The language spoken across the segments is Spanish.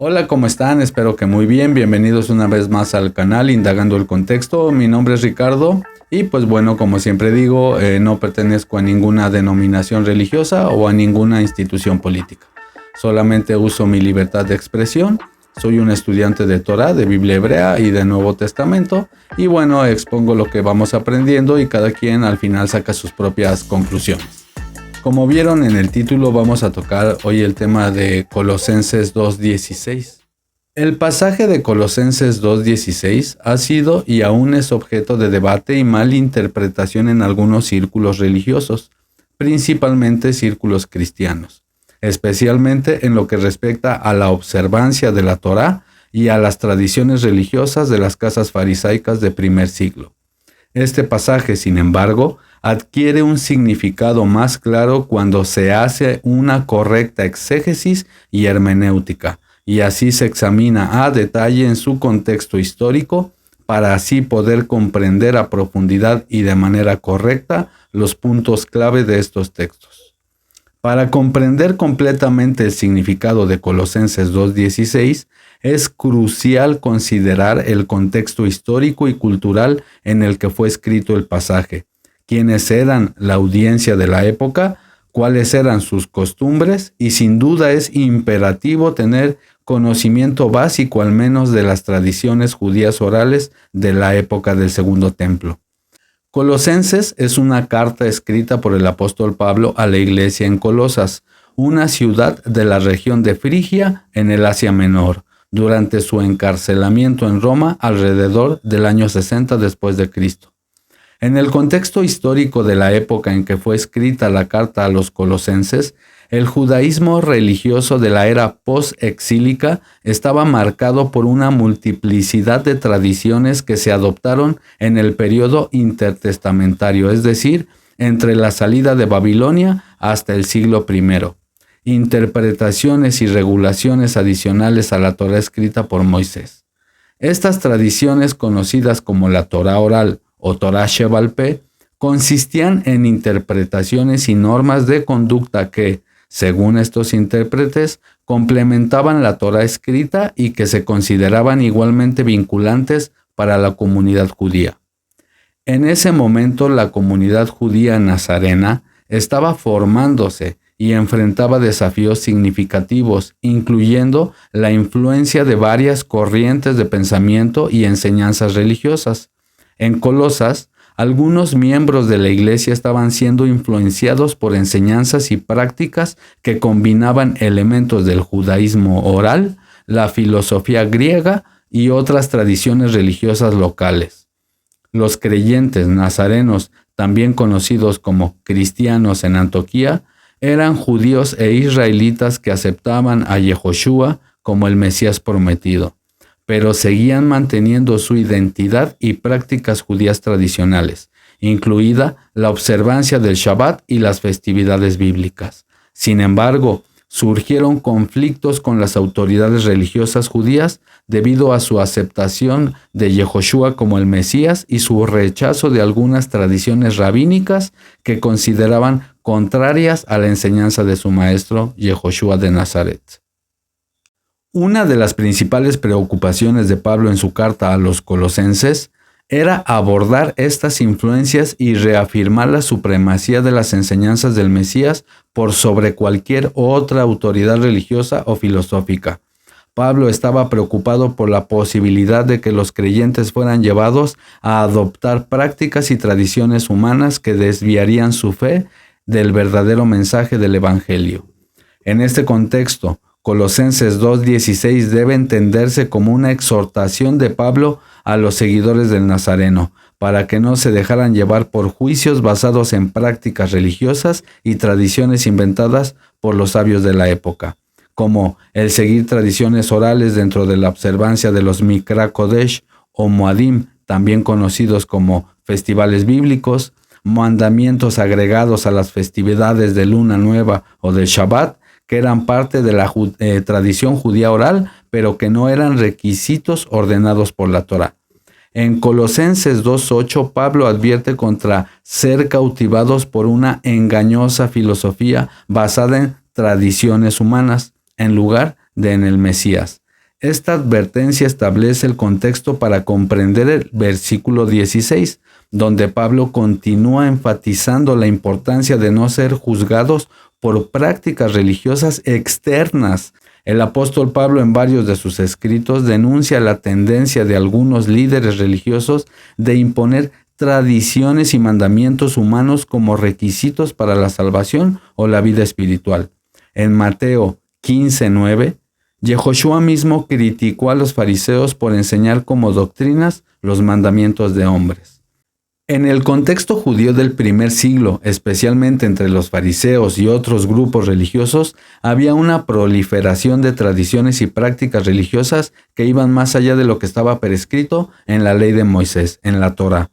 Hola, ¿cómo están? Espero que muy bien. Bienvenidos una vez más al canal Indagando el Contexto. Mi nombre es Ricardo y pues bueno, como siempre digo, no pertenezco a ninguna denominación religiosa o a ninguna institución política. Solamente uso mi libertad de expresión. Soy un estudiante de Torá, de Biblia hebrea y de Nuevo Testamento. Y bueno, expongo lo que vamos aprendiendo y cada quien al final saca sus propias conclusiones. Como vieron en el título, vamos a tocar hoy el tema de Colosenses 2:16. El pasaje de Colosenses 2:16 ha sido y aún es objeto de debate y malinterpretación en algunos círculos religiosos, principalmente círculos cristianos, especialmente en lo que respecta a la observancia de la Torá y a las tradiciones religiosas de las casas farisaicas de primer siglo. Este pasaje, sin embargo, adquiere un significado más claro cuando se hace una correcta exégesis y hermenéutica, y así se examina a detalle en su contexto histórico para así poder comprender a profundidad y de manera correcta los puntos clave de estos textos. Para comprender completamente el significado de Colosenses 2:16, es crucial considerar el contexto histórico y cultural en el que fue escrito el pasaje, quiénes eran la audiencia de la época, cuáles eran sus costumbres y sin duda es imperativo tener conocimiento básico al menos de las tradiciones judías orales de la época del Segundo Templo. Colosenses es una carta escrita por el apóstol Pablo a la iglesia en Colosas, una ciudad de la región de Frigia en el Asia Menor, durante su encarcelamiento en Roma alrededor del año 60 después de Cristo. En el contexto histórico de la época en que fue escrita la carta a los colosenses, el judaísmo religioso de la era post-exílica estaba marcado por una multiplicidad de tradiciones que se adoptaron en el periodo intertestamentario, es decir, entre la salida de Babilonia hasta el siglo I. Interpretaciones y regulaciones adicionales a la Torá escrita por Moisés. Estas tradiciones, conocidas como la Torá oral o Torá Shebal Peh, consistían en interpretaciones y normas de conducta que, según estos intérpretes, complementaban la Torá escrita y que se consideraban igualmente vinculantes para la comunidad judía. En ese momento, la comunidad judía nazarena estaba formándose y enfrentaba desafíos significativos, incluyendo la influencia de varias corrientes de pensamiento y enseñanzas religiosas. En Colosas, algunos miembros de la iglesia estaban siendo influenciados por enseñanzas y prácticas que combinaban elementos del judaísmo oral, la filosofía griega y otras tradiciones religiosas locales. Los creyentes nazarenos, también conocidos como cristianos en Antioquía, eran judíos e israelitas que aceptaban a Yehoshua como el Mesías prometido, pero seguían manteniendo su identidad y prácticas judías tradicionales, incluida la observancia del Shabbat y las festividades bíblicas. Sin embargo, surgieron conflictos con las autoridades religiosas judías debido a su aceptación de Yehoshua como el Mesías y su rechazo de algunas tradiciones rabínicas que consideraban contrarias a la enseñanza de su maestro Yehoshua de Nazaret. Una de las principales preocupaciones de Pablo en su carta a los colosenses era abordar estas influencias y reafirmar la supremacía de las enseñanzas del Mesías por sobre cualquier otra autoridad religiosa o filosófica. Pablo estaba preocupado por la posibilidad de que los creyentes fueran llevados a adoptar prácticas y tradiciones humanas que desviarían su fe del verdadero mensaje del Evangelio. En este contexto, Colosenses 2:16 debe entenderse como una exhortación de Pablo a los seguidores del Nazareno, para que no se dejaran llevar por juicios basados en prácticas religiosas y tradiciones inventadas por los sabios de la época, como el seguir tradiciones orales dentro de la observancia de los Mikra Kodesh o Moadim, también conocidos como festivales bíblicos, mandamientos agregados a las festividades de Luna Nueva o del Shabbat, que eran parte de la tradición judía oral, pero que no eran requisitos ordenados por la Torá. En Colosenses 2:8, Pablo advierte contra ser cautivados por una engañosa filosofía basada en tradiciones humanas, en lugar de en el Mesías. Esta advertencia establece el contexto para comprender el versículo 16, donde Pablo continúa enfatizando la importancia de no ser juzgados por prácticas religiosas externas. El apóstol Pablo en varios de sus escritos denuncia la tendencia de algunos líderes religiosos de imponer tradiciones y mandamientos humanos como requisitos para la salvación o la vida espiritual. En Mateo 15:9, Yehoshua mismo criticó a los fariseos por enseñar como doctrinas los mandamientos de hombres. En el contexto judío del primer siglo, especialmente entre los fariseos y otros grupos religiosos, había una proliferación de tradiciones y prácticas religiosas que iban más allá de lo que estaba prescrito en la ley de Moisés, en la Torá.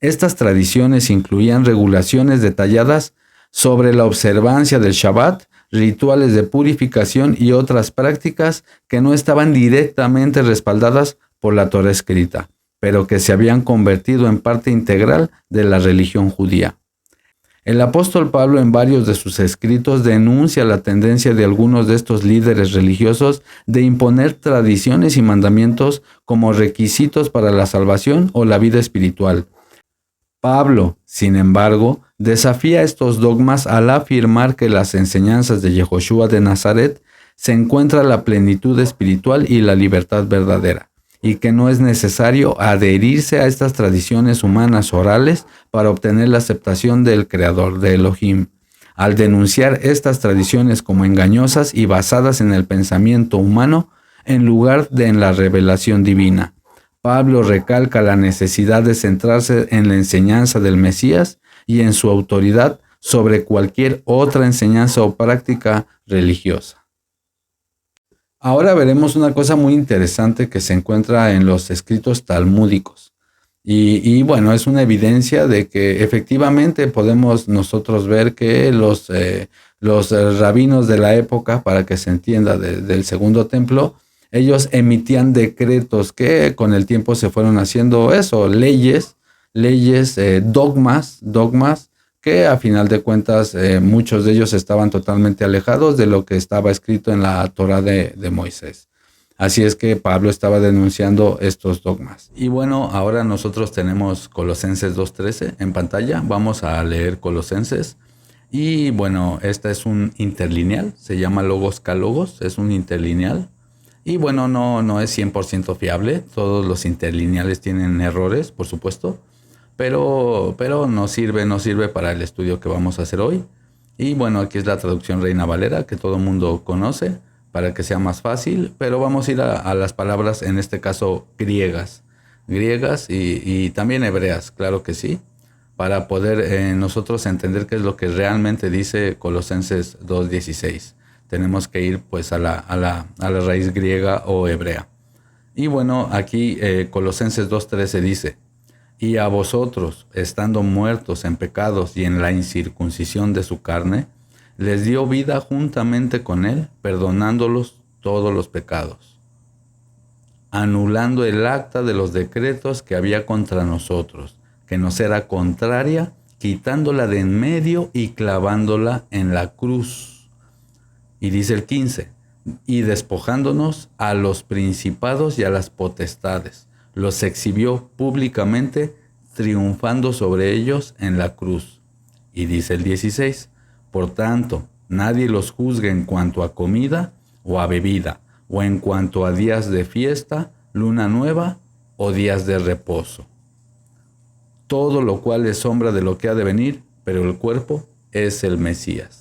Estas tradiciones incluían regulaciones detalladas sobre la observancia del Shabbat, rituales de purificación y otras prácticas que no estaban directamente respaldadas por la Torá escrita, pero que se habían convertido en parte integral de la religión judía. El apóstol Pablo en varios de sus escritos denuncia la tendencia de algunos de estos líderes religiosos de imponer tradiciones y mandamientos como requisitos para la salvación o la vida espiritual. Pablo, sin embargo, desafía estos dogmas al afirmar que en las enseñanzas de Yehoshua de Nazaret se encuentra la plenitud espiritual y la libertad verdadera, y que no es necesario adherirse a estas tradiciones humanas orales para obtener la aceptación del Creador, de Elohim. Al denunciar estas tradiciones como engañosas y basadas en el pensamiento humano en lugar de en la revelación divina, Pablo recalca la necesidad de centrarse en la enseñanza del Mesías y en su autoridad sobre cualquier otra enseñanza o práctica religiosa. Ahora veremos una cosa muy interesante que se encuentra en los escritos talmúdicos. Y bueno, es una evidencia de que efectivamente podemos nosotros ver que los rabinos de la época, para que se entienda, del segundo templo, ellos emitían decretos que con el tiempo se fueron haciendo eso, leyes, dogmas, que a final de cuentas muchos de ellos estaban totalmente alejados de lo que estaba escrito en la Torá de Moisés. Así es que Pablo estaba denunciando estos dogmas. Y bueno, ahora nosotros tenemos Colosenses 2:13 en pantalla. Vamos a leer Colosenses. Y bueno, esta es un interlineal, se llama Logos Kalogos, es un interlineal. Y bueno, no es 100% fiable, todos los interlineales tienen errores, por supuesto, pero nos sirve para el estudio que vamos a hacer hoy. Y bueno, aquí es la traducción Reina Valera, que todo el mundo conoce, para que sea más fácil, pero vamos a ir a las palabras, en este caso griegas y también hebreas, claro que sí, para poder nosotros entender qué es lo que realmente dice Colosenses 2:16. Tenemos que ir pues a la raíz griega o hebrea. Y bueno, aquí Colosenses 2:13 dice: y a vosotros, estando muertos en pecados y en la incircuncisión de su carne, les dio vida juntamente con él, perdonándolos todos los pecados, anulando el acta de los decretos que había contra nosotros, que nos era contraria, quitándola de en medio y clavándola en la cruz. Y dice el 15, y despojándonos a los principados y a las potestades, los exhibió públicamente, triunfando sobre ellos en la cruz. Y dice el 16, por tanto, nadie los juzgue en cuanto a comida o a bebida, o en cuanto a días de fiesta, luna nueva o días de reposo. Todo lo cual es sombra de lo que ha de venir, pero el cuerpo es el Mesías.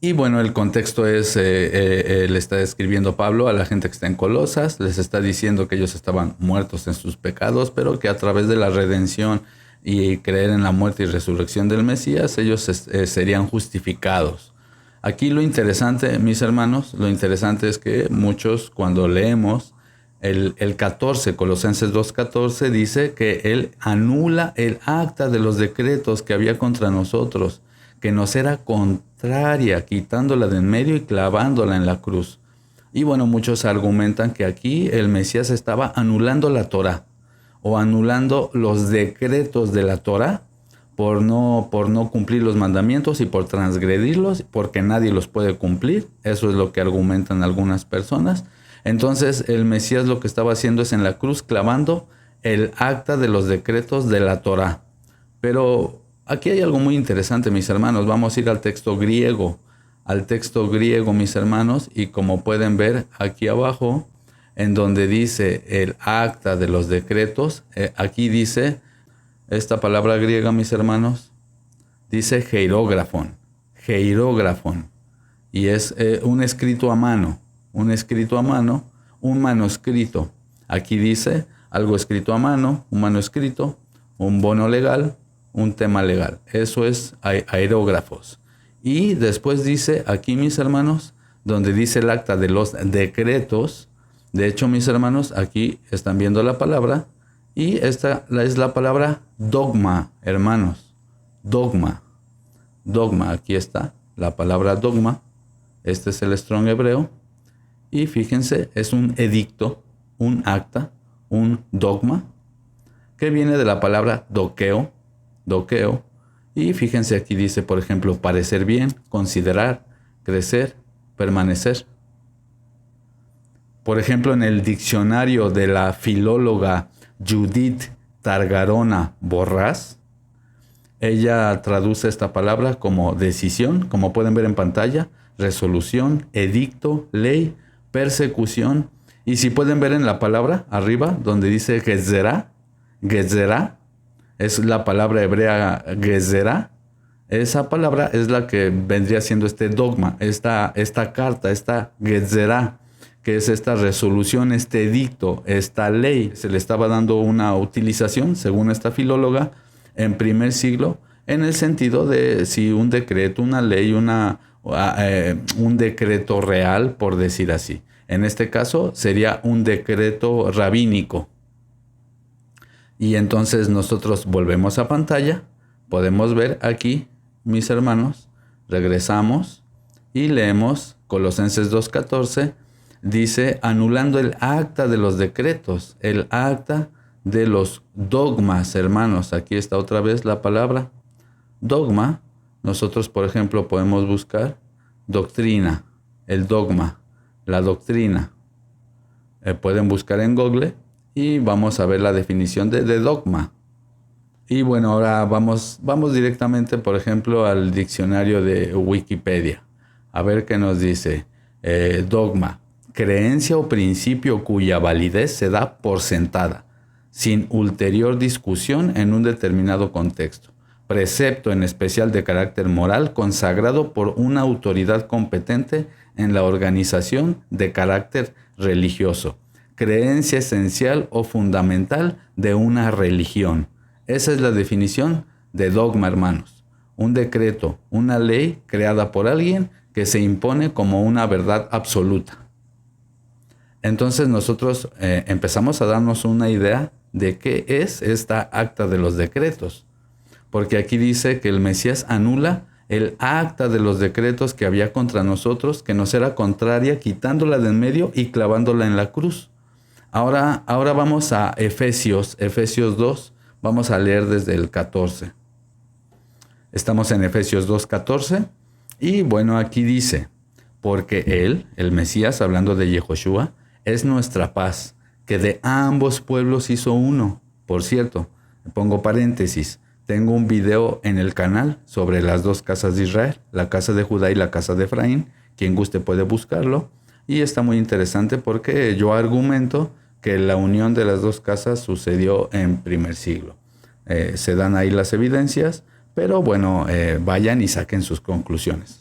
Y bueno, el contexto es, le está escribiendo Pablo a la gente que está en Colosas, les está diciendo que ellos estaban muertos en sus pecados, pero que a través de la redención y creer en la muerte y resurrección del Mesías, ellos serían justificados. Aquí lo interesante, mis hermanos, lo interesante es que muchos cuando leemos el 14, Colosenses 2:14, dice que él anula el acta de los decretos que había contra nosotros, que nos era contraria, quitándola de en medio y clavándola en la cruz. Y bueno, muchos argumentan que aquí el Mesías estaba anulando la Torá, o anulando los decretos de la Torá, por no cumplir los mandamientos y por transgredirlos, porque nadie los puede cumplir. Eso es lo que argumentan algunas personas. Entonces el Mesías lo que estaba haciendo es en la cruz clavando el acta de los decretos de la Torá. Pero aquí hay algo muy interesante, mis hermanos. Vamos a ir al texto griego, mis hermanos, y como pueden ver aquí abajo, en donde dice el acta de los decretos, aquí dice esta palabra griega, mis hermanos, dice hierógrafon, y es un escrito a mano, un manuscrito. Aquí dice algo escrito a mano, un manuscrito, un bono legal, un tema legal. Eso es aerógrafos. Y después dice aquí, mis hermanos, donde dice el acta de los decretos. De hecho, mis hermanos, aquí están viendo la palabra, y esta es la palabra dogma, hermanos. Dogma, aquí está la palabra dogma. Este es el Strong hebreo. Y fíjense, es un edicto, un acta, un dogma, que viene de la palabra doqueo. Y fíjense, aquí dice, por ejemplo, parecer bien, considerar, crecer, permanecer. Por ejemplo, en el diccionario de la filóloga Judith Targarona Borrás, ella traduce esta palabra como decisión, como pueden ver en pantalla, resolución, edicto, ley, persecución. Y si pueden ver en la palabra arriba, donde dice gezerá, es la palabra hebrea gezerá. Esa palabra es la que vendría siendo este dogma, esta carta, esta gezerá, que es esta resolución, este edicto, esta ley. Se le estaba dando una utilización, según esta filóloga, en primer siglo, en el sentido de si un decreto, una ley, un decreto real, por decir así. En este caso sería un decreto rabínico. Y entonces nosotros volvemos a pantalla, podemos ver aquí, mis hermanos, regresamos y leemos Colosenses 2:14, dice, anulando el acta de los decretos, el acta de los dogmas, hermanos. Aquí está otra vez la palabra dogma. Nosotros, por ejemplo, podemos buscar doctrina, el dogma, la doctrina. Pueden buscar en Google y vamos a ver la definición de dogma. Y bueno, ahora vamos directamente, por ejemplo, al diccionario de Wikipedia. A ver qué nos dice. Dogma, creencia o principio cuya validez se da por sentada, sin ulterior discusión en un determinado contexto. Precepto en especial de carácter moral consagrado por una autoridad competente en la organización de carácter religioso. Creencia esencial o fundamental de una religión. Esa es la definición de dogma, hermanos. Un decreto, una ley creada por alguien que se impone como una verdad absoluta. Entonces nosotros empezamos a darnos una idea de qué es esta acta de los decretos. Porque aquí dice que el Mesías anula el acta de los decretos que había contra nosotros, que nos era contraria, quitándola de en medio y clavándola en la cruz. Ahora vamos a Efesios 2, vamos a leer desde el 14. Estamos en Efesios 2:14 y bueno, aquí dice, porque Él, el Mesías, hablando de Yehoshua, es nuestra paz, que de ambos pueblos hizo uno. Por cierto, pongo paréntesis, tengo un video en el canal sobre las dos casas de Israel, la casa de Judá y la casa de Efraín. Quien guste puede buscarlo. Y está muy interesante porque yo argumento que la unión de las dos casas sucedió en primer siglo. Se dan ahí las evidencias, pero bueno, vayan y saquen sus conclusiones.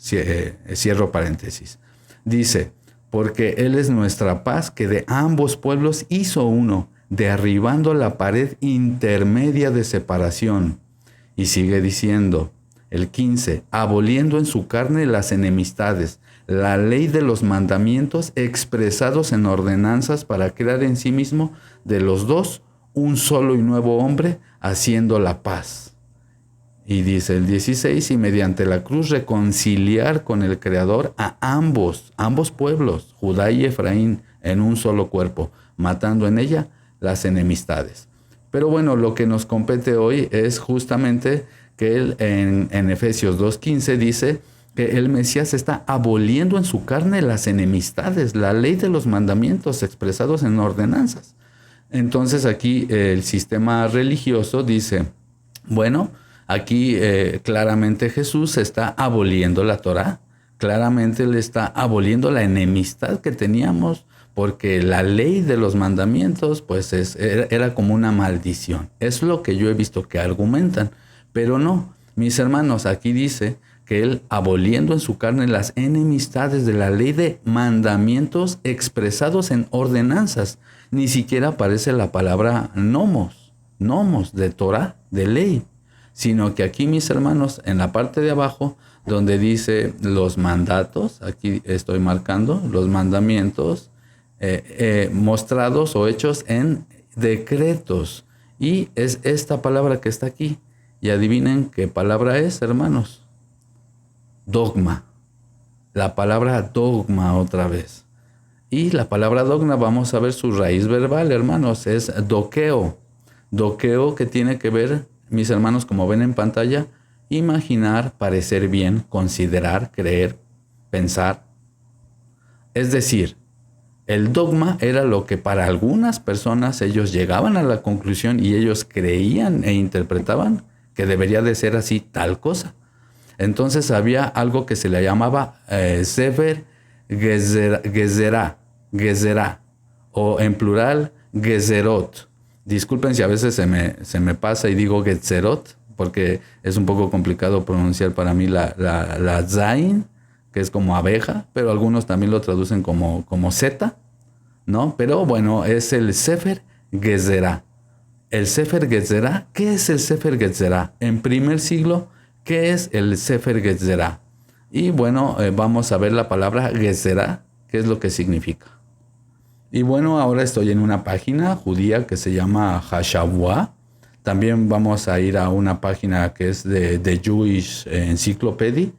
Cierro paréntesis. Dice, porque Él es nuestra paz, que de ambos pueblos hizo uno, derribando la pared intermedia de separación. Y sigue diciendo, el 15, aboliendo en su carne las enemistades, la ley de los mandamientos expresados en ordenanzas para crear en sí mismo de los dos un solo y nuevo hombre, haciendo la paz. Y dice el 16, y mediante la cruz reconciliar con el Creador a ambos pueblos, Judá y Efraín, en un solo cuerpo, matando en ella las enemistades. Pero bueno, lo que nos compete hoy es justamente que él en Efesios 2:15 dice que el Mesías está aboliendo en su carne las enemistades, la ley de los mandamientos expresados en ordenanzas. Entonces aquí el sistema religioso dice, bueno, aquí claramente Jesús está aboliendo la Torá, claramente le está aboliendo la enemistad que teníamos, porque la ley de los mandamientos pues era como una maldición. Es lo que yo he visto que argumentan, pero no, mis hermanos, aquí dice que él aboliendo en su carne las enemistades de la ley de mandamientos expresados en ordenanzas. Ni siquiera aparece la palabra nomos de Torah, de ley, sino que aquí, mis hermanos, en la parte de abajo, donde dice los mandatos, aquí estoy marcando los mandamientos mostrados o hechos en decretos. Y es esta palabra que está aquí. Y adivinen qué palabra es, hermanos. Dogma. La palabra dogma otra vez. Y la palabra dogma, vamos a ver su raíz verbal, hermanos, es doqueo. Doqueo que tiene que ver, mis hermanos, como ven en pantalla, imaginar, parecer bien, considerar, creer, pensar. Es decir, el dogma era lo que para algunas personas ellos llegaban a la conclusión y ellos creían e interpretaban que debería de ser así tal cosa. Entonces había algo que se le llamaba Sefer Gezerá, o en plural Gezerot. Disculpen si a veces se me pasa y digo Gezerot, porque es un poco complicado pronunciar para mí la Zain, que es como abeja, pero algunos también lo traducen como Z, ¿no? Pero bueno, es el Sefer Gezerá. El Sefer Gezerá, ¿qué es el Sefer Gezerá? En primer siglo, ¿qué es el Sefer Gezerá? Y bueno, vamos a ver la palabra Gezerá, qué es lo que significa. Y bueno, ahora estoy en una página judía que se llama Hashavua. También vamos a ir a una página que es de Jewish Encyclopedia.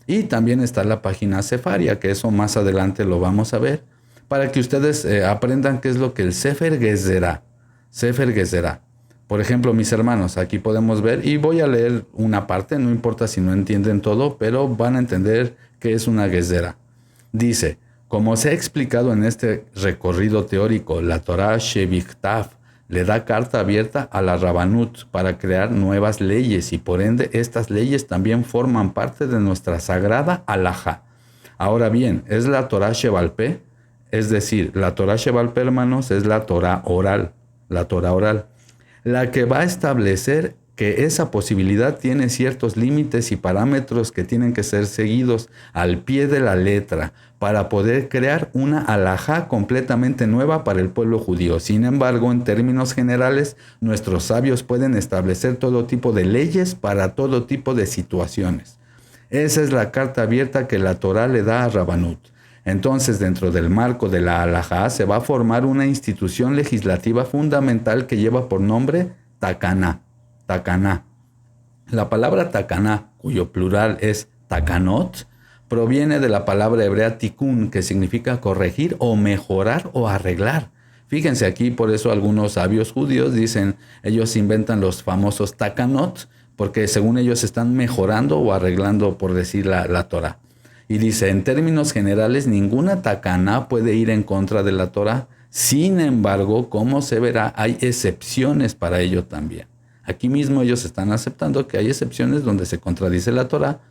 Y también está la página Sefaria, que eso más adelante lo vamos a ver, para que ustedes aprendan qué es lo que el Sefer Gezerá. Sefer Gezerá. Por ejemplo, mis hermanos, aquí podemos ver, y voy a leer una parte, no importa si no entienden todo, pero van a entender qué es una Gezerá. Dice, como se ha explicado en este recorrido teórico, la Torah Shevichtav le da carta abierta a la Rabanut para crear nuevas leyes y por ende estas leyes también forman parte de nuestra sagrada halajá. Ahora bien, es la Torah Sheval Peh, es decir, la Torah Sheval Peh, hermanos, es la Torah oral, la que va a establecer que esa posibilidad tiene ciertos límites y parámetros que tienen que ser seguidos al pie de la letra para poder crear una halajá completamente nueva para el pueblo judío. Sin embargo, en términos generales, nuestros sabios pueden establecer todo tipo de leyes para todo tipo de situaciones. Esa es la carta abierta que la Torah le da a Rabanut. Entonces, dentro del marco de la halajá se va a formar una institución legislativa fundamental que lleva por nombre Takaná. Takaná. La palabra Takaná, cuyo plural es Takanot, proviene de la palabra hebrea Tikkun, que significa corregir o mejorar o arreglar. Fíjense aquí, por eso algunos sabios judíos dicen, ellos inventan los famosos Takanot, porque según ellos están mejorando o arreglando, por decir, la Torah. Y dice, en términos generales, ninguna Takaná puede ir en contra de la Torah. Sin embargo, como se verá, hay excepciones para ello también. Aquí mismo ellos están aceptando que hay excepciones donde se contradice la Torah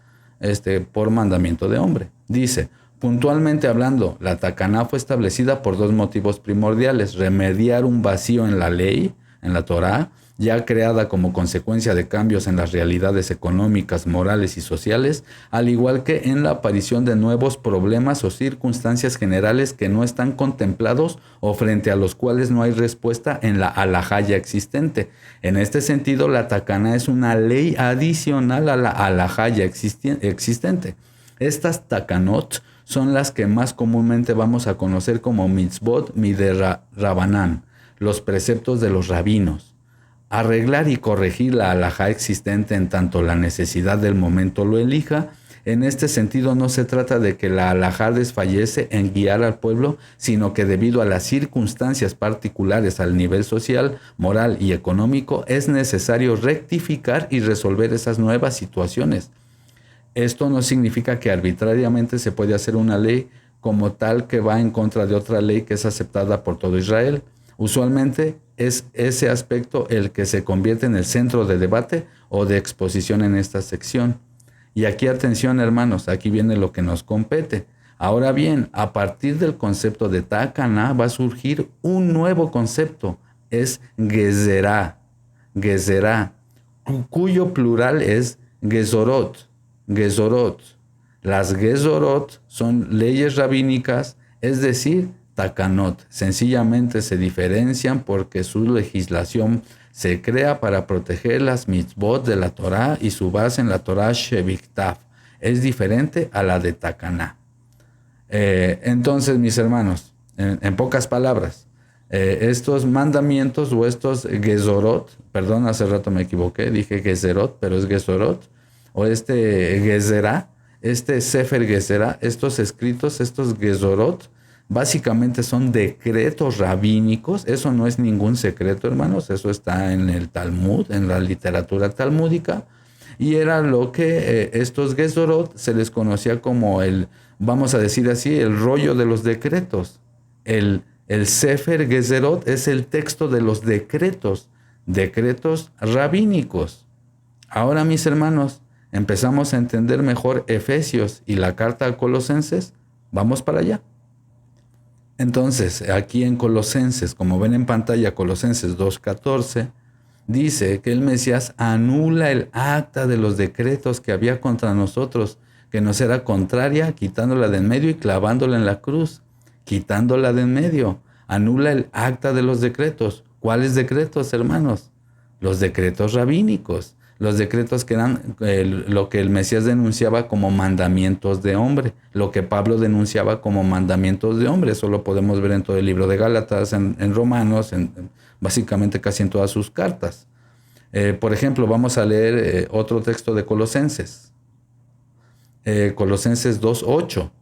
por mandamiento de hombre. Dice, puntualmente hablando, la Takaná fue establecida por dos motivos primordiales: remediar un vacío en la ley, en la Torah, ya creada como consecuencia de cambios en las realidades económicas, morales y sociales, al igual que en la aparición de nuevos problemas o circunstancias generales que no están contemplados o frente a los cuales no hay respuesta en la halajá ya existente. En este sentido, la Takaná es una ley adicional a la halajá ya existente. Estas Takanot son las que más comúnmente vamos a conocer como mitzvot miderabanan, los preceptos de los rabinos. Arreglar y corregir la halajá existente en tanto la necesidad del momento lo elija. En este sentido no se trata de que la halajá desfallece en guiar al pueblo, sino que debido a las circunstancias particulares al nivel social, moral y económico, es necesario rectificar y resolver esas nuevas situaciones. Esto no significa que arbitrariamente se puede hacer una ley como tal que va en contra de otra ley que es aceptada por todo Israel. Usualmente es ese aspecto el que se convierte en el centro de debate o de exposición en esta sección. Y aquí atención, hermanos, aquí viene lo que nos compete. Ahora bien, a partir del concepto de Takaná va a surgir un nuevo concepto, es Gezerá, cuyo plural es Gezorot. Las Gezorot son leyes rabínicas, es decir, Takanot. Sencillamente se diferencian porque su legislación se crea para proteger las mitzvot de la Torá y su base en la Torá Sheviktav. Es diferente a la de Takaná. Entonces, mis hermanos, en pocas palabras, estos mandamientos o estos Gezorot, perdón, hace rato me equivoqué, dije Gezerot, pero es Gezorot, o este Gezerá, este Sefer Gezerá, estos escritos, estos Gezorot, básicamente son decretos rabínicos. Eso no es ningún secreto, hermanos, eso está en el Talmud, en la literatura talmúdica, y era lo que estos Gezorot se les conocía como el, vamos a decir así, el rollo de los decretos. El Sefer Gezerot es el texto de los decretos rabínicos. Ahora, mis hermanos, empezamos a entender mejor Efesios y la carta a Colosenses. Vamos para allá. Entonces, aquí en Colosenses, como ven en pantalla, Colosenses 2:14, dice que el Mesías anula el acta de los decretos que había contra nosotros, que nos era contraria, quitándola de en medio y clavándola en la cruz. Quitándola de en medio. Anula el acta de los decretos. ¿Cuáles decretos, hermanos? Los decretos rabínicos. Los decretos que eran lo que el Mesías denunciaba como mandamientos de hombre, lo que Pablo denunciaba como mandamientos de hombre. Eso lo podemos ver en todo el libro de Gálatas, en Romanos, básicamente casi en todas sus cartas. Por ejemplo, vamos a leer otro texto de Colosenses. Colosenses 2:8.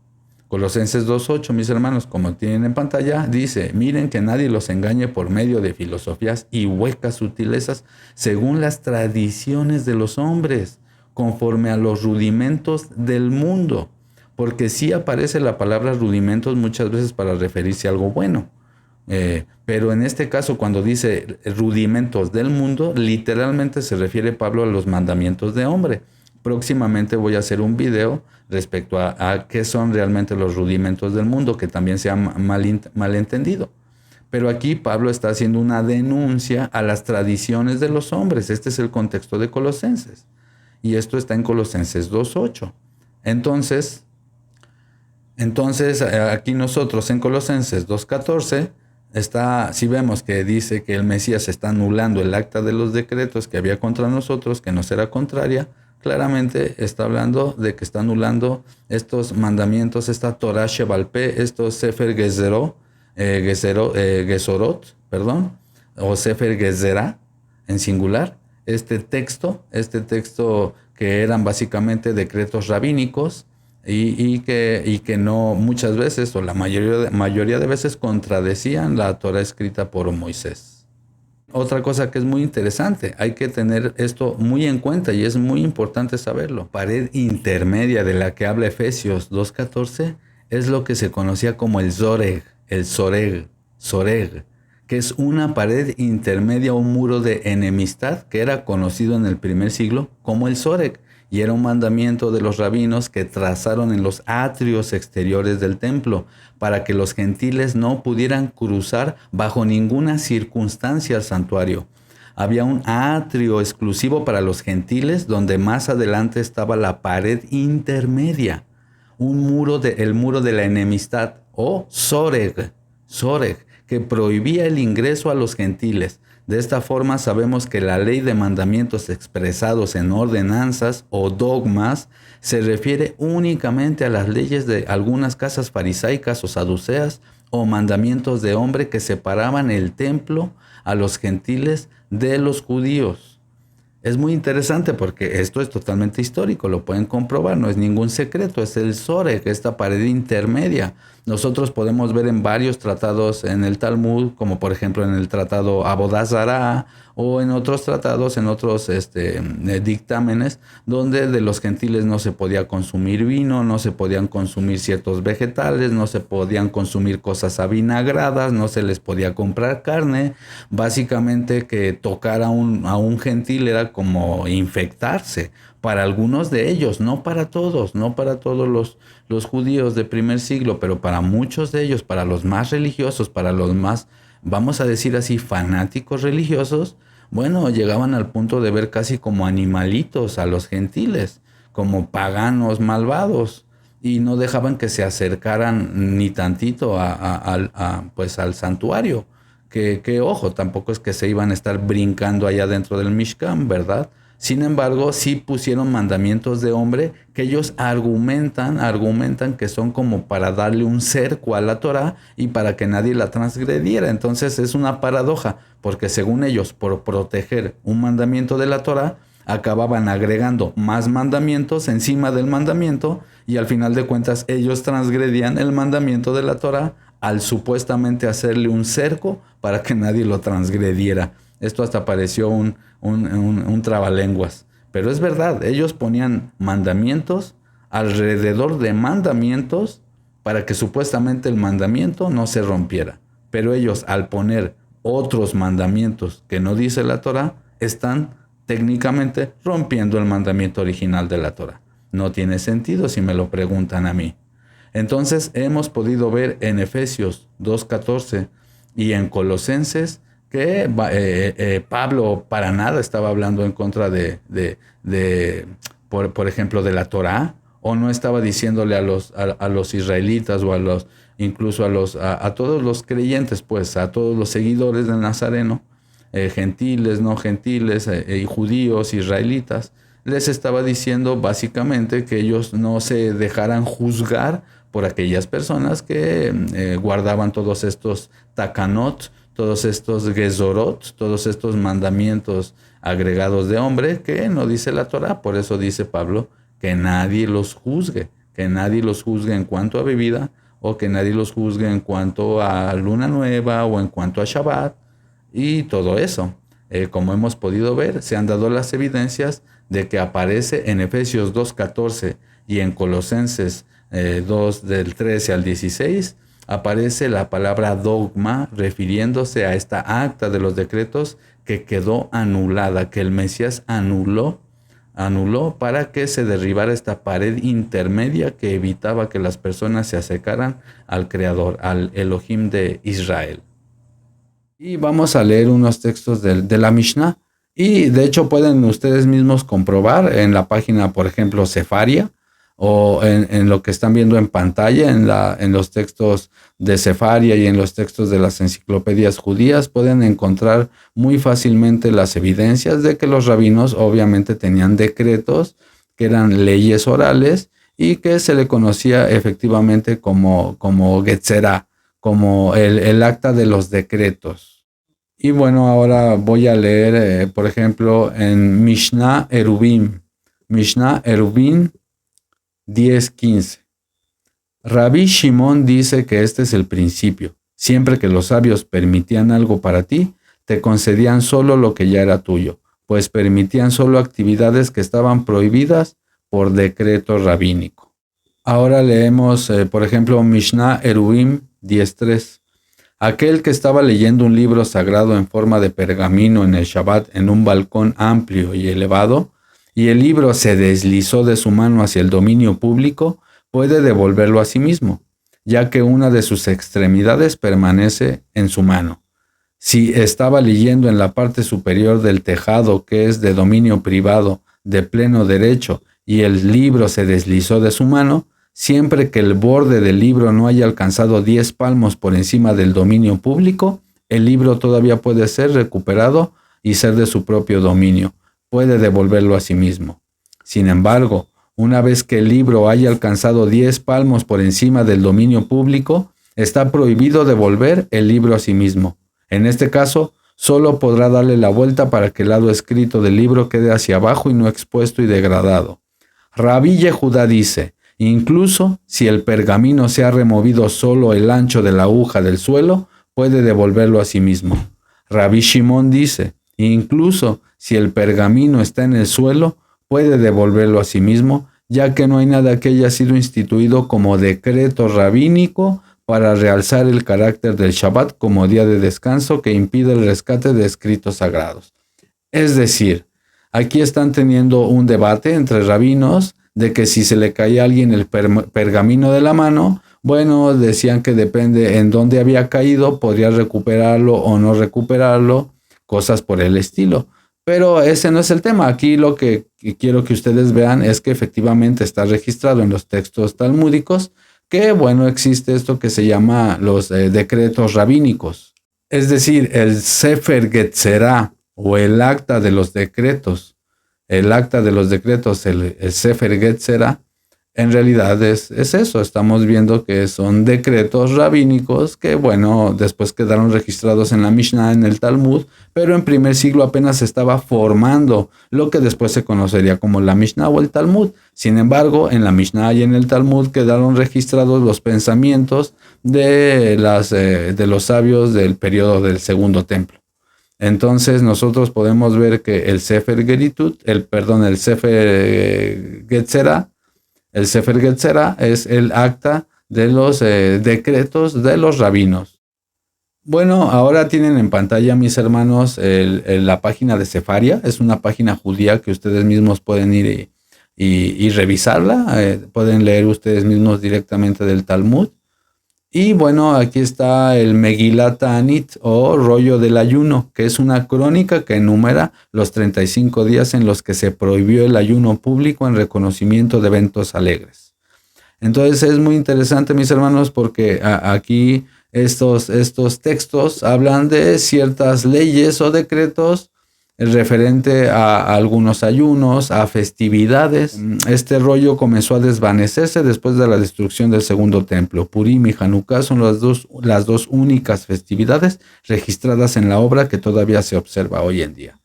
Colosenses 2:8, mis hermanos, como tienen en pantalla, dice: miren que nadie los engañe por medio de filosofías y huecas sutilezas, según las tradiciones de los hombres, conforme a los rudimentos del mundo. Porque sí aparece la palabra rudimentos muchas veces para referirse a algo bueno. Pero en este caso, cuando dice rudimentos del mundo, literalmente se refiere Pablo a los mandamientos de hombre. Próximamente voy a hacer un video respecto a qué son realmente los rudimentos del mundo, que también se ha malentendido. Pero aquí Pablo está haciendo una denuncia a las tradiciones de los hombres. Este es el contexto de Colosenses. Y esto está en Colosenses 2:8. Entonces, aquí nosotros en Colosenses 2:14, si vemos que dice que el Mesías está anulando el acta de los decretos que había contra nosotros, que nos era contraria, claramente está hablando de que está anulando estos mandamientos, esta Torah Shebalpé, estos Sefer Gezerot, o Sefer Gezerá en singular, este texto que eran básicamente decretos rabínicos y que no muchas veces, o la mayoría de veces, contradecían la Torah escrita por Moisés. Otra cosa que es muy interesante, hay que tener esto muy en cuenta y es muy importante saberlo. Pared intermedia de la que habla Efesios 2:14 es lo que se conocía como el Zoreg, que es una pared intermedia, un muro de enemistad que era conocido en el primer siglo como el Zoreg, y era un mandamiento de los rabinos que trazaron en los atrios exteriores del templo para que los gentiles no pudieran cruzar bajo ninguna circunstancia al santuario. Había un atrio exclusivo para los gentiles donde más adelante estaba la pared intermedia, el muro de la enemistad, o Zoreg, que prohibía el ingreso a los gentiles. De esta forma sabemos que la ley de mandamientos expresados en ordenanzas o dogmas se refiere únicamente a las leyes de algunas casas farisaicas o saduceas o mandamientos de hombre que separaban el templo a los gentiles de los judíos. Es muy interesante porque esto es totalmente histórico, lo pueden comprobar, no es ningún secreto, es el Zoreg, esta pared intermedia. Nosotros podemos ver en varios tratados en el Talmud, como por ejemplo en el tratado Abodá Zará o en otros tratados, en otros dictámenes, donde de los gentiles no se podía consumir vino, no se podían consumir ciertos vegetales, no se podían consumir cosas avinagradas, no se les podía comprar carne. Básicamente que tocar a un gentil era como infectarse. Para algunos de ellos, no para todos, no para todos los judíos de primer siglo, pero para muchos de ellos, para los más religiosos, para los más, vamos a decir así, fanáticos religiosos, bueno, llegaban al punto de ver casi como animalitos a los gentiles, como paganos malvados, y no dejaban que se acercaran ni tantito pues al santuario. Que ojo, tampoco es que se iban a estar brincando allá dentro del Mishkan, ¿verdad? Sin embargo, sí pusieron mandamientos de hombre que ellos argumentan que son como para darle un cerco a la Torá y para que nadie la transgrediera. Entonces es una paradoja, porque según ellos, por proteger un mandamiento de la Torá, acababan agregando más mandamientos encima del mandamiento y al final de cuentas ellos transgredían el mandamiento de la Torá al supuestamente hacerle un cerco para que nadie lo transgrediera. Esto hasta pareció un trabalenguas. Pero es verdad, ellos ponían mandamientos alrededor de mandamientos para que supuestamente el mandamiento no se rompiera. Pero ellos, al poner otros mandamientos que no dice la Torá, están técnicamente rompiendo el mandamiento original de la Torá. No tiene sentido si me lo preguntan a mí. Entonces hemos podido ver en Efesios 2:14 y en Colosenses que Pablo para nada estaba hablando en contra por ejemplo, de la Torá, o no estaba diciéndole a los israelitas o incluso a todos los creyentes, pues a todos los seguidores del Nazareno, gentiles, no gentiles, y judíos, israelitas, les estaba diciendo básicamente que ellos no se dejaran juzgar por aquellas personas que guardaban todos estos takanot, todos estos gezorot, todos estos mandamientos agregados de hombre que no dice la Torá. Por eso dice Pablo que nadie los juzgue en cuanto a bebida, o que nadie los juzgue en cuanto a luna nueva o en cuanto a Shabbat y todo eso. Como hemos podido ver, se han dado las evidencias de que aparece en Efesios 2:14 y en Colosenses 2 del 13 al 16, aparece la palabra dogma refiriéndose a esta acta de los decretos que quedó anulada, que el Mesías anuló para que se derribara esta pared intermedia que evitaba que las personas se acercaran al Creador, al Elohim de Israel. Y vamos a leer unos textos de la Mishnah, y de hecho pueden ustedes mismos comprobar en la página, por ejemplo, Sefaria, o en lo que están viendo en pantalla, en los textos de Sefaria y en los textos de las enciclopedias judías, pueden encontrar muy fácilmente las evidencias de que los rabinos obviamente tenían decretos que eran leyes orales y que se le conocía efectivamente como Getzerá, como el acta de los decretos. Y bueno, ahora voy a leer, por ejemplo, en Mishnah Eruvin 10:15. Rabí Shimón dice que este es el principio. Siempre que los sabios permitían algo para ti, te concedían solo lo que ya era tuyo, pues permitían solo actividades que estaban prohibidas por decreto rabínico. Ahora leemos, por ejemplo, Mishnah Eruvin 10:3. Aquel que estaba leyendo un libro sagrado en forma de pergamino en el Shabbat en un balcón amplio y elevado, y el libro se deslizó de su mano hacia el dominio público, puede devolverlo a sí mismo, ya que una de sus extremidades permanece en su mano. Si estaba leyendo en la parte superior del tejado, que es de dominio privado, de pleno derecho, y el libro se deslizó de su mano, siempre que el borde del libro no haya alcanzado 10 palmos por encima del dominio público, el libro todavía puede ser recuperado y ser de su propio dominio. Puede devolverlo a sí mismo. Sin embargo, una vez que el libro haya alcanzado 10 palmos por encima del dominio público, está prohibido devolver el libro a sí mismo. En este caso, solo podrá darle la vuelta para que el lado escrito del libro quede hacia abajo y no expuesto y degradado. Rabí Yehudá dice, incluso si el pergamino se ha removido solo el ancho de la aguja del suelo, puede devolverlo a sí mismo. Rabí Shimón dice, Incluso si el pergamino está en el suelo, puede devolverlo a sí mismo, ya que no hay nada que haya sido instituido como decreto rabínico para realzar el carácter del Shabbat como día de descanso que impide el rescate de escritos sagrados. Es decir, aquí están teniendo un debate entre rabinos de que si se le caía a alguien el pergamino de la mano, bueno, decían que depende en dónde había caído, podría recuperarlo o no recuperarlo, cosas por el estilo. Pero ese no es el tema. Aquí lo que quiero que ustedes vean es que efectivamente está registrado en los textos talmúdicos que, bueno, existe esto que se llama los decretos rabínicos. Es decir, el Sefer Getzerá o el acta de los decretos, el Sefer Getzerá, en realidad es eso. Estamos viendo que son decretos rabínicos que, bueno, después quedaron registrados en la Mishnah, en el Talmud, pero en primer siglo apenas se estaba formando lo que después se conocería como la Mishnah o el Talmud. Sin embargo, en la Mishnah y en el Talmud quedaron registrados los pensamientos de los sabios del periodo del Segundo Templo. Entonces nosotros podemos ver que el Sefer Getzerá, el Sefer Getzerá es el acta de los decretos de los rabinos. Bueno, ahora tienen en pantalla, mis hermanos, la página de Sefaria. Es una página judía que ustedes mismos pueden ir y revisarla. Pueden leer ustedes mismos directamente del Talmud. Y bueno, aquí está el Megilat Ta'anit o rollo del ayuno, que es una crónica que enumera los 35 días en los que se prohibió el ayuno público en reconocimiento de eventos alegres. Entonces es muy interesante, mis hermanos, porque aquí estos textos hablan de ciertas leyes o decretos referente a algunos ayunos, a festividades. Este rollo comenzó a desvanecerse después de la destrucción del Segundo Templo. Purim y Hanukkah son las dos únicas festividades registradas en la obra que todavía se observa hoy en día.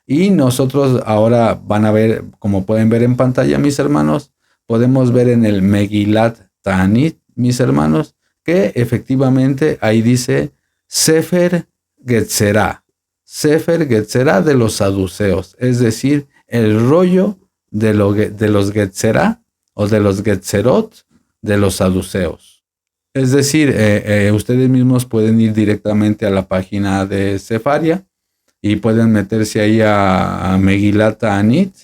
Y nosotros ahora van a ver, como pueden ver en pantalla, mis hermanos, podemos ver en el Megilat Ta'anit, mis hermanos, que efectivamente ahí dice Sefer Getzerá. Sefer Getzerá de los saduceos, es decir, el rollo de los Getzerá o de los Getzerot de los saduceos. Es decir, ustedes mismos pueden ir directamente a la página de Sefaria y pueden meterse ahí a Megilat Ta'anit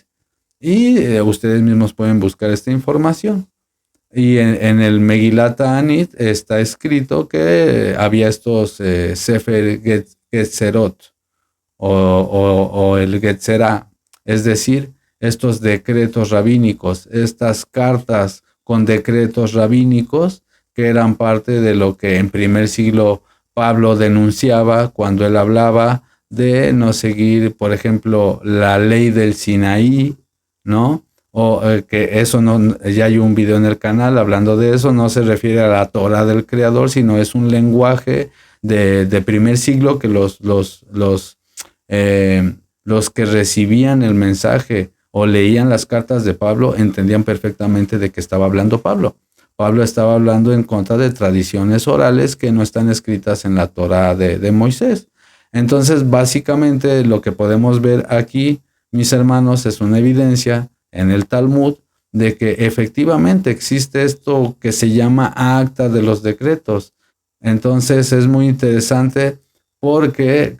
y ustedes mismos pueden buscar esta información. Y en el Megilat Ta'anit está escrito que había estos Sefer Getzerot o el Getzerá, es decir, estos decretos rabínicos, estas cartas con decretos rabínicos que eran parte de lo que en primer siglo Pablo denunciaba cuando él hablaba de no seguir, por ejemplo, la ley del Sinaí, ¿no? O que eso no, ya hay un video en el canal hablando de eso, no se refiere a la Torah del Creador, sino es un lenguaje de primer siglo que los que recibían el mensaje o leían las cartas de Pablo entendían perfectamente de qué estaba hablando Pablo. Pablo estaba hablando en contra de tradiciones orales que no están escritas en la Torah de Moisés. Entonces, básicamente lo que podemos ver aquí, mis hermanos, es una evidencia en el Talmud de que efectivamente existe esto que se llama acta de los decretos. Entonces es muy interesante porque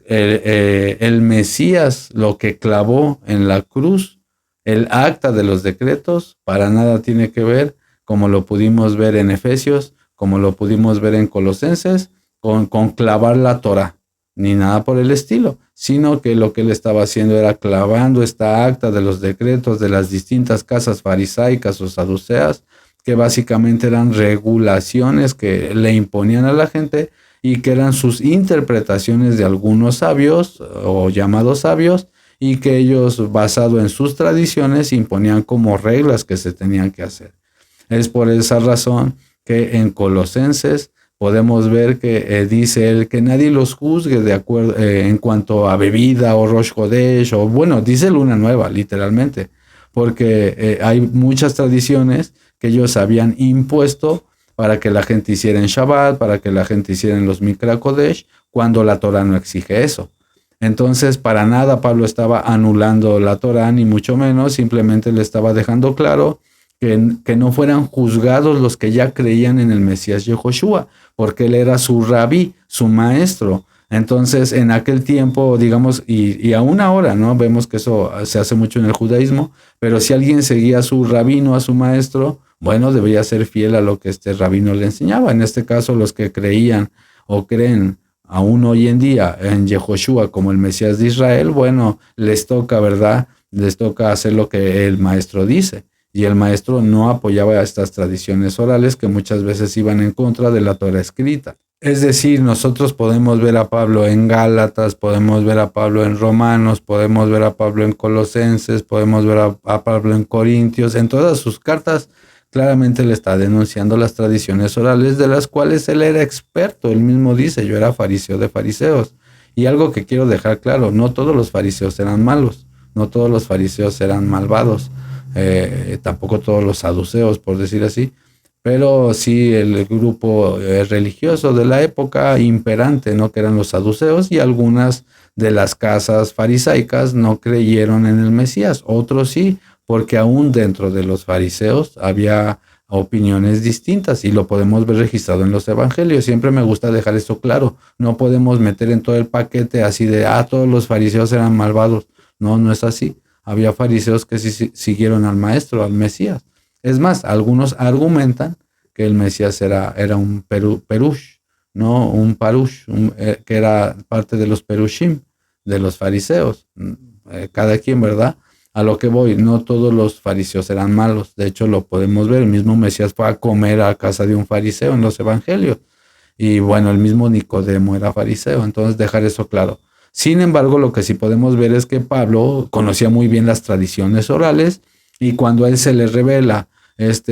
el Mesías lo que clavó en la cruz, el acta de los decretos, para nada tiene que ver, como lo pudimos ver en Efesios, como lo pudimos ver en Colosenses, con clavar la Torah, ni nada por el estilo, sino que lo que él estaba haciendo era clavando esta acta de los decretos de las distintas casas farisaicas o saduceas, que básicamente eran regulaciones que le imponían a la gente y que eran sus interpretaciones de algunos sabios o llamados sabios, y que ellos, basado en sus tradiciones, imponían como reglas que se tenían que hacer. Es por esa razón que en Colosenses podemos ver que dice él que nadie los juzgue de acuerdo en cuanto a bebida o Rosh Hodesh, o bueno, dice luna nueva, literalmente, porque hay muchas tradiciones que ellos habían impuesto para que la gente hiciera en Shabbat, para que la gente hiciera en los Mikra Kodesh, cuando la Torah no exige eso. Entonces, para nada Pablo estaba anulando la Torá, ni mucho menos, simplemente le estaba dejando claro que no fueran juzgados los que ya creían en el Mesías Yehoshua, porque él era su rabí, su maestro. Entonces, en aquel tiempo, digamos, y aún ahora, ¿no? Vemos que eso se hace mucho en el judaísmo, pero si alguien seguía a su rabino, a su maestro, bueno, debería ser fiel a lo que este rabino le enseñaba. En este caso, los que creían o creen aún hoy en día en Yehoshua como el Mesías de Israel, bueno, les toca, ¿verdad? Les toca hacer lo que el maestro dice. Y el maestro no apoyaba a estas tradiciones orales que muchas veces iban en contra de la Torah escrita. Es decir, nosotros podemos ver a Pablo en Gálatas, podemos ver a Pablo en Romanos, podemos ver a Pablo en Colosenses, podemos ver a Pablo en Corintios. En todas sus cartas claramente le está denunciando las tradiciones orales de las cuales él era experto. Él mismo dice, yo era fariseo de fariseos. Y algo que quiero dejar claro, no todos los fariseos eran malos, no todos los fariseos eran malvados, tampoco todos los saduceos, por decir así, pero sí el grupo religioso de la época imperante, ¿no? Que eran los saduceos, y algunas de las casas farisaicas no creyeron en el Mesías, otros sí, porque aún dentro de los fariseos había opiniones distintas y lo podemos ver registrado en los evangelios. Siempre me gusta dejar esto claro, no podemos meter en todo el paquete así de, todos los fariseos eran malvados. No, no es así. Había fariseos que sí siguieron al maestro, al Mesías. Es más, algunos argumentan que el Mesías era un perush, ¿no? Un parush, que era parte de los perushim, de los fariseos. Cada quien, ¿verdad? A lo que voy, no todos los fariseos eran malos. De hecho, lo podemos ver. El mismo Mesías fue a comer a casa de un fariseo en los evangelios. Y bueno, el mismo Nicodemo era fariseo. Entonces, dejar eso claro. Sin embargo, lo que sí podemos ver es que Pablo conocía muy bien las tradiciones orales, y cuando a él se le revela esta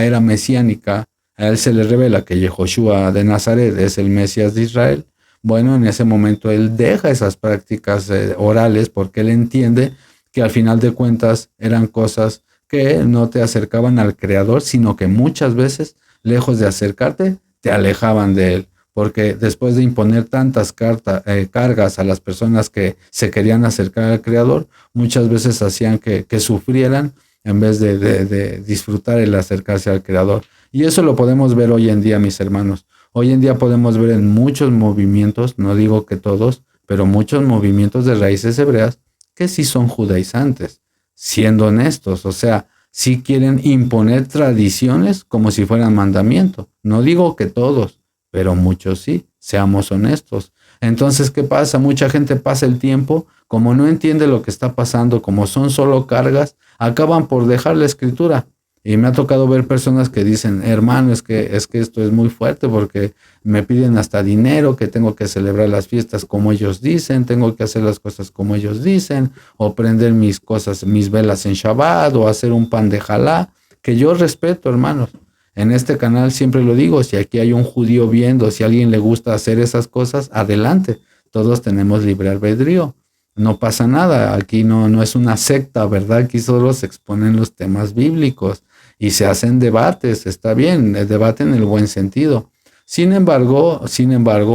era mesiánica, a él se le revela que Yehoshua de Nazaret es el Mesías de Israel. Bueno, en ese momento él deja esas prácticas orales, porque él entiende que al final de cuentas eran cosas que no te acercaban al Creador, sino que muchas veces, lejos de acercarte, te alejaban de él. Porque después de imponer tantas cargas a las personas que se querían acercar al Creador, muchas veces hacían que sufrieran en vez de disfrutar el acercarse al Creador. Y eso lo podemos ver hoy en día, mis hermanos. Hoy en día podemos ver en muchos movimientos, no digo que todos, pero muchos movimientos de raíces hebreas que sí son judaizantes, siendo honestos. O sea, sí quieren imponer tradiciones como si fueran mandamiento. No digo que todos, pero muchos sí, seamos honestos. Entonces, ¿qué pasa? Mucha gente pasa el tiempo, como no entiende lo que está pasando, como son solo cargas, acaban por dejar la escritura. Y me ha tocado ver personas que dicen, hermano, es que esto es muy fuerte porque me piden hasta dinero, que tengo que celebrar las fiestas como ellos dicen, tengo que hacer las cosas como ellos dicen, o prender mis cosas, mis velas en Shabbat, o hacer un pan de jalá, que yo respeto, hermanos. En este canal siempre lo digo, si aquí hay un judío viendo, si a alguien le gusta hacer esas cosas, adelante, todos tenemos libre albedrío. No pasa nada, aquí no es una secta, ¿verdad? Aquí solo se exponen los temas bíblicos y se hacen debates, está bien, el debate en el buen sentido. Sin embargo,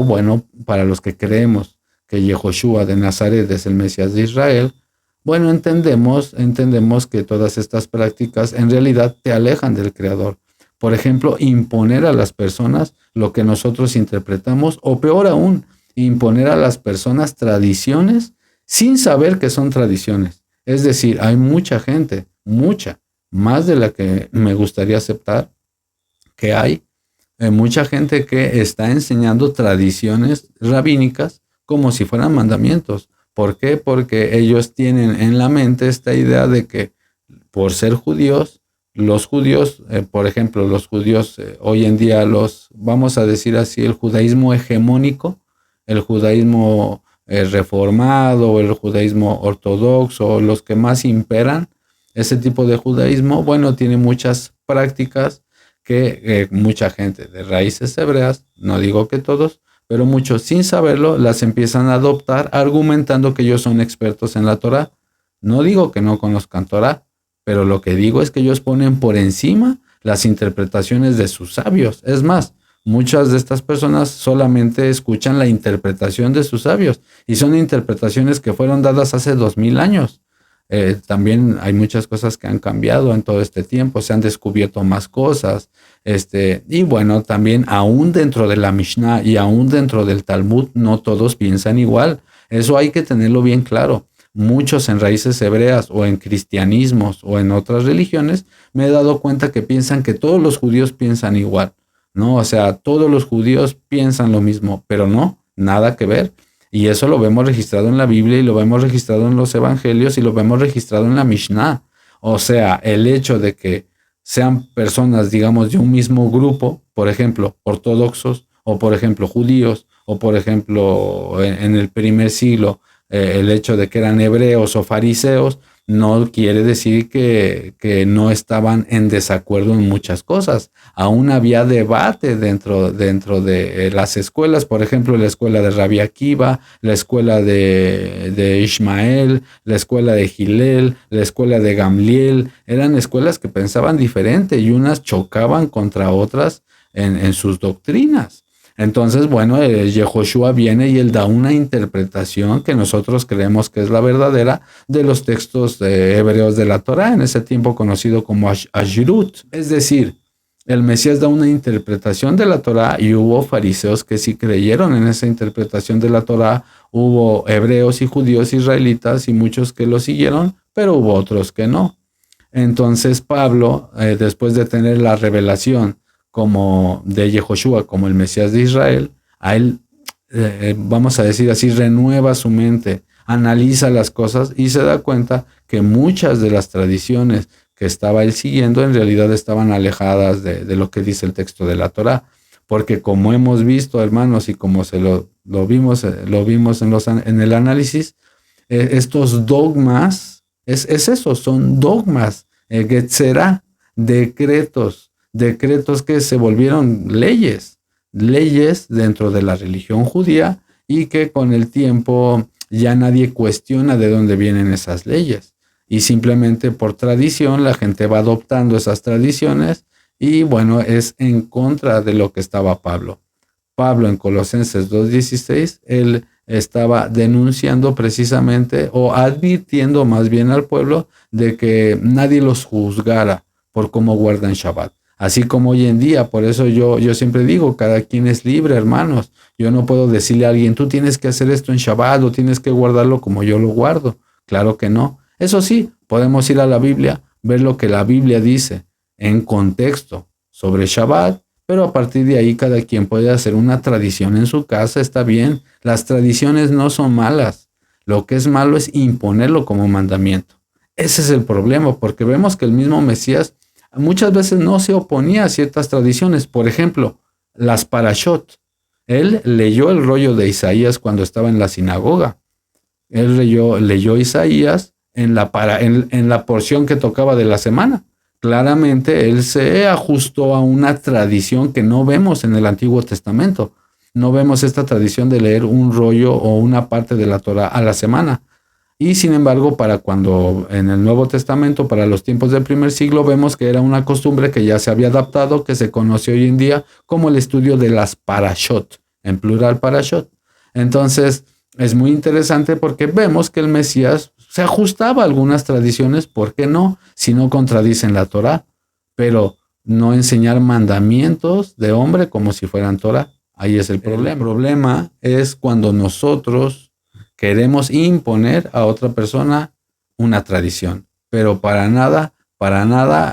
bueno, para los que creemos que Yehoshua de Nazaret es el Mesías de Israel, bueno, entendemos que todas estas prácticas en realidad te alejan del Creador. Por ejemplo, imponer a las personas lo que nosotros interpretamos, o peor aún, imponer a las personas tradiciones sin saber que son tradiciones. Es decir, hay mucha gente, más de la que me gustaría aceptar que hay, mucha gente que está enseñando tradiciones rabínicas como si fueran mandamientos. ¿Por qué? Porque ellos tienen en la mente esta idea de que por ser judíos, los judíos, por ejemplo, los judíos hoy en día, vamos a decir así, el judaísmo hegemónico, el judaísmo reformado, el judaísmo ortodoxo, los que más imperan, ese tipo de judaísmo, bueno, tiene muchas prácticas que mucha gente de raíces hebreas, no digo que todos, pero muchos sin saberlo las empiezan a adoptar argumentando que ellos son expertos en la Torá. No digo que no conozcan Torá, pero lo que digo es que ellos ponen por encima las interpretaciones de sus sabios. Es más, muchas de estas personas solamente escuchan la interpretación de sus sabios y son interpretaciones que fueron dadas hace 2000 años. También hay muchas cosas que han cambiado en todo este tiempo, se han descubierto más cosas, y bueno, también aún dentro de la Mishnah y aún dentro del Talmud, no todos piensan igual. Eso hay que tenerlo bien claro. Muchos en raíces hebreas o en cristianismos o en otras religiones, me he dado cuenta que piensan que todos los judíos piensan igual, ¿no? O sea, todos los judíos piensan lo mismo, pero no, nada que ver. Y eso lo vemos registrado en la Biblia y lo vemos registrado en los evangelios y lo vemos registrado en la Mishnah. O sea, el hecho de que sean personas, digamos, de un mismo grupo, por ejemplo, ortodoxos, o por ejemplo, judíos, o por ejemplo, en el primer siglo, el hecho de que eran hebreos o fariseos, no quiere decir que no estaban en desacuerdo en muchas cosas. Aún había debate dentro de las escuelas, por ejemplo, la escuela de Rabbi Akiva, la escuela de Ishmael, la escuela de Hillel, la escuela de Gamliel. Eran escuelas que pensaban diferente y unas chocaban contra otras en sus doctrinas. Entonces, bueno, Yehoshua viene y él da una interpretación que nosotros creemos que es la verdadera de los textos hebreos de la Torá, en ese tiempo conocido como Ashrut. Es decir, el Mesías da una interpretación de la Torá y hubo fariseos que sí creyeron en esa interpretación de la Torá, hubo hebreos y judíos israelitas y muchos que lo siguieron, pero hubo otros que no. Entonces Pablo, después de tener la revelación como de Yehoshua, como el Mesías de Israel, a él, vamos a decir así, renueva su mente, analiza las cosas y se da cuenta que muchas de las tradiciones que estaba él siguiendo en realidad estaban alejadas de lo que dice el texto de la Torá, porque como hemos visto, hermanos, y como lo vimos en el análisis, estos dogmas, es eso, son dogmas, getzerá, decretos que se volvieron leyes dentro de la religión judía y que con el tiempo ya nadie cuestiona de dónde vienen esas leyes. Y simplemente por tradición la gente va adoptando esas tradiciones y bueno, es en contra de lo que estaba Pablo. Pablo en Colosenses 2:16, él estaba denunciando precisamente o advirtiendo más bien al pueblo de que nadie los juzgara por cómo guardan Shabbat. Así como hoy en día, por eso yo siempre digo, cada quien es libre, hermanos. Yo no puedo decirle a alguien, tú tienes que hacer esto en Shabbat o tienes que guardarlo como yo lo guardo. Claro que no. Eso sí, podemos ir a la Biblia, ver lo que la Biblia dice en contexto sobre Shabbat, pero a partir de ahí cada quien puede hacer una tradición en su casa, está bien. Las tradiciones no son malas. Lo que es malo es imponerlo como mandamiento. Ese es el problema, porque vemos que el mismo Mesías muchas veces no se oponía a ciertas tradiciones. Por ejemplo, las parashot. Él leyó el rollo de Isaías cuando estaba en la sinagoga. Él leyó Isaías en la porción que tocaba de la semana. Claramente él se ajustó a una tradición que no vemos en el Antiguo Testamento. No vemos esta tradición de leer un rollo o una parte de la Torá a la semana. Y sin embargo, para cuando en el Nuevo Testamento, para los tiempos del primer siglo, vemos que era una costumbre que ya se había adaptado, que se conoce hoy en día como el estudio de las parashot, en plural parashot. Entonces, es muy interesante porque vemos que el Mesías se ajustaba a algunas tradiciones, ¿por qué no? Si no contradicen la Torá, pero no enseñar mandamientos de hombre como si fueran Torá. Ahí es el problema. El problema es cuando nosotros queremos imponer a otra persona una tradición, pero para nada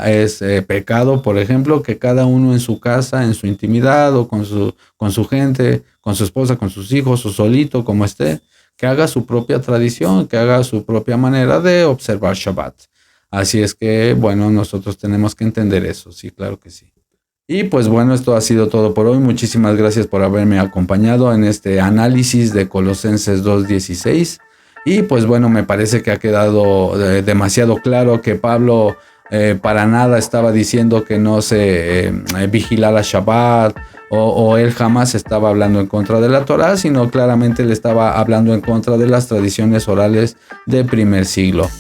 es pecado, por ejemplo, que cada uno en su casa, en su intimidad o con su gente, con su esposa, con sus hijos o solito, como esté, que haga su propia tradición, que haga su propia manera de observar Shabbat. Así es que, bueno, nosotros tenemos que entender eso, sí, claro que sí. Y pues bueno, esto ha sido todo por hoy. Muchísimas gracias por haberme acompañado en este análisis de Colosenses 2:16. Y pues bueno, me parece que ha quedado demasiado claro que Pablo para nada estaba diciendo que no se vigilara Shabbat o él jamás estaba hablando en contra de la Torá, sino claramente le estaba hablando en contra de las tradiciones orales del primer siglo.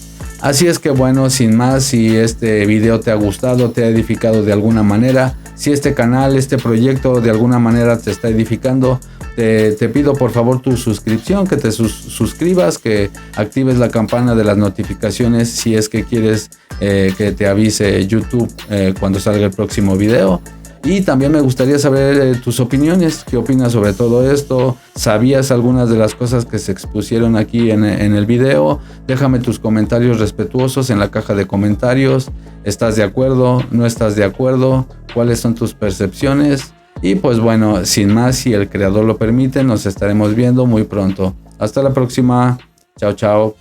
Así es que bueno, sin más, si este video te ha gustado, te ha edificado de alguna manera, si este canal, este proyecto de alguna manera te está edificando, te pido por favor tu suscripción, que te suscribas, que actives la campana de las notificaciones si es que quieres que te avise YouTube cuando salga el próximo video. Y también me gustaría saber tus opiniones, qué opinas sobre todo esto, ¿sabías algunas de las cosas que se expusieron aquí en el video? Déjame tus comentarios respetuosos en la caja de comentarios. ¿Estás de acuerdo? ¿No estás de acuerdo? ¿Cuáles son tus percepciones? Y pues bueno, sin más, si el creador lo permite, nos estaremos viendo muy pronto. Hasta la próxima. Chao, chao.